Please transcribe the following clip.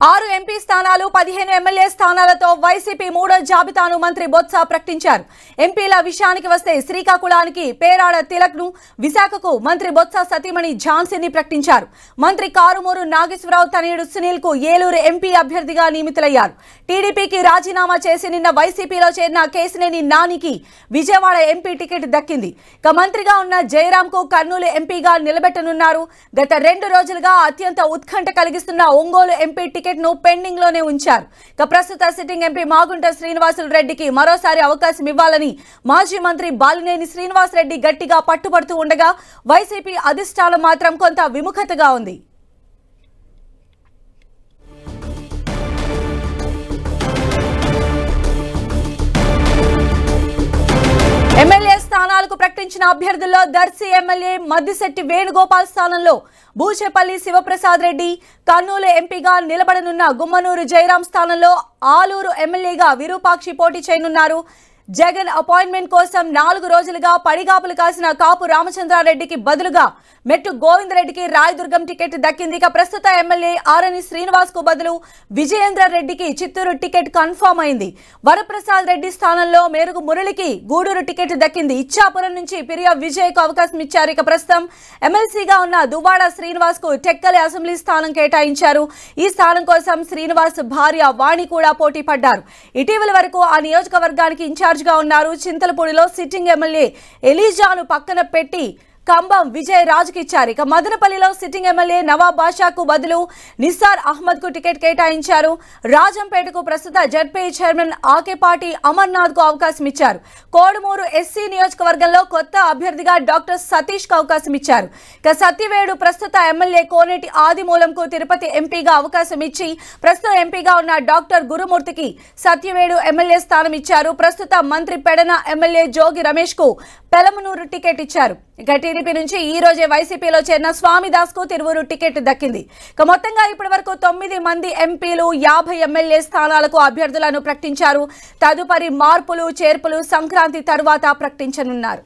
6 MP స్థానాలు 15 MLA స్థానాలతో YCP మూడో జాబితాను మంత్రి బొత్స ప్రకటించారు. ఎంపీల విషయానికి వస్తే శ్రీకాకుళానికి పేరాడ తిలక్ ను, విశాఖకు మంత్రి బొత్స సతీమణి ఝాన్సీని ప్రకటించారు. మంత్రి కారుమూరు నాగేశ్వరరావు తనయుడు సునీల్ కు ఏలూరు ఎంపీ అభ్యర్థిగా నియమితులయ్యారు. టీడీపీకి రాజీనామా చేసి నిన్న వైసీపీలో చేరిన కేశినేని నానికి విజయవాడ ఎంపీ టికెట్ దక్కింది. ఇక మంత్రిగా ఉన్న జయరాం కు కర్నూలు ఎంపీగా నిలబెట్టనున్నారు. గత 2 రోజులుగా అత్యంత ఉత్కంఠ కలిగిస్తున్న ఒంగోలు ఎంపీ టికెట్ ను పెండింగ్ లోనే ఉంచారు. ఇక ప్రస్తుత సిట్టింగ్ ఎంపీ మాగుంట శ్రీనివాసులు రెడ్డికి మరోసారి అవకాశం ఇవ్వాలని మాజీ మంత్రి బాలినేని శ్రీనివాస్ రెడ్డి గట్టిగా పట్టుబడుతూ ఉండగా వైసీపీ అధిష్టానం మాత్రం కొంత విముఖతగా ఉంది. ఎమ్మెల్యే స్థానాలకు ప్రకటించిన అభ్యర్థుల్లో దర్శి ఎమ్మెల్యే మద్దిశెట్టి వేణుగోపాల్ స్థానంలో బూచేపల్లి శివప్రసాద్ రెడ్డి, కర్నూలు ఎంపీగా నిలబడనున్న గుమ్మనూరు జయరాం స్థానంలో ఆలూరు ఎమ్మెల్యేగా విరూపాక్షి పోటీ చేయనున్నారు. జగన్ అపాయింట్మెంట్ కోసం 4 రోజులుగా పడిగాపులు కాసిన కాపు రామచంద్రారెడ్డికి బదులుగా మెట్టు గోవిందరెడ్డికి రాయదుర్గం టికెట్ దక్కింది. ఇక ప్రస్తుత ఎమ్మెల్యే ఆరణి శ్రీనివాస్ కు బదులు విజయేంద్ర రెడ్డికి చిత్తూరు టికెట్ కన్ఫర్మ్ అయింది. వరప్రసాద్ రెడ్డి స్థానంలో మేరుగు మురళికి గూడూరు టికెట్ దక్కింది. ఇచ్చాపురం నుంచి పిరియా విజయ్ కు అవకాశం ఇచ్చారు. ఇక ప్రస్తుతం ఎమ్మెల్సీగా ఉన్న దువ్వాడ శ్రీనివాస్ కు టెక్కలి అసెంబ్లీ స్థానం కేటాయించారు. ఈ స్థానం కోసం శ్రీనివాస్ భార్య వాణి కూడా పోటీ పడ్డారు. ఇటీవల వరకు ఆ నియోజకవర్గానికి ఇన్ఛార్జ్ గా ఉన్నారు. చింతలపూడిలో సిట్టింగ్ ఎమ్మెల్యే ఎలీజాను పక్కన పెట్టి కంబం విజయ్ రాజుకి ఇచ్చారు. ఇక మదనపల్లిలో సిట్టింగ్ ఎమ్మెల్యే నవాబ్ బాషాకు బదులు నిస్సార్ అహ్మద్ కు టికెట్ కేటాయించారు. రాజంపేటకు ప్రస్తుత జడ్పీ చైర్మన్ ఆకేపాటి అమర్నాథ్ కు అవకాశం ఇచ్చారు. కోడుమూరు ఎస్సీ నియోజకవర్గంలో కొత్త అభ్యర్థిగా డాక్టర్ సతీష్ కు అవకాశం ఇచ్చారు. ఇక సత్యవేడు ప్రస్తుత ఎమ్మెల్యే కోనేటి ఆదిమూలంకు తిరుపతి ఎంపీగా అవకాశం ఇచ్చి ప్రస్తుతం ఎంపీగా ఉన్న డాక్టర్ గురుమూర్తికి సత్యవేడు ఎమ్మెల్యే స్థానం ఇచ్చారు. ప్రస్తుత మంత్రి పెడన ఎమ్మెల్యే జోగి రమేష్ కు పెలమనూరు టికెట్ ఇచ్చారు. ఇక టీడీపీ నుంచి ఈ రోజే వైసీపీలో చేరిన స్వామిదాస్ కు తిరువూరు టికెట్ దక్కింది. ఇక మొత్తంగా ఇప్పటి వరకు 9 మంది ఎంపీలు 50 ఎమ్మెల్యే స్థానాలకు అభ్యర్థులను ప్రకటించారు. తదుపరి మార్పులు చేర్పులు సంక్రాంతి తర్వాత ప్రకటించనున్నారు.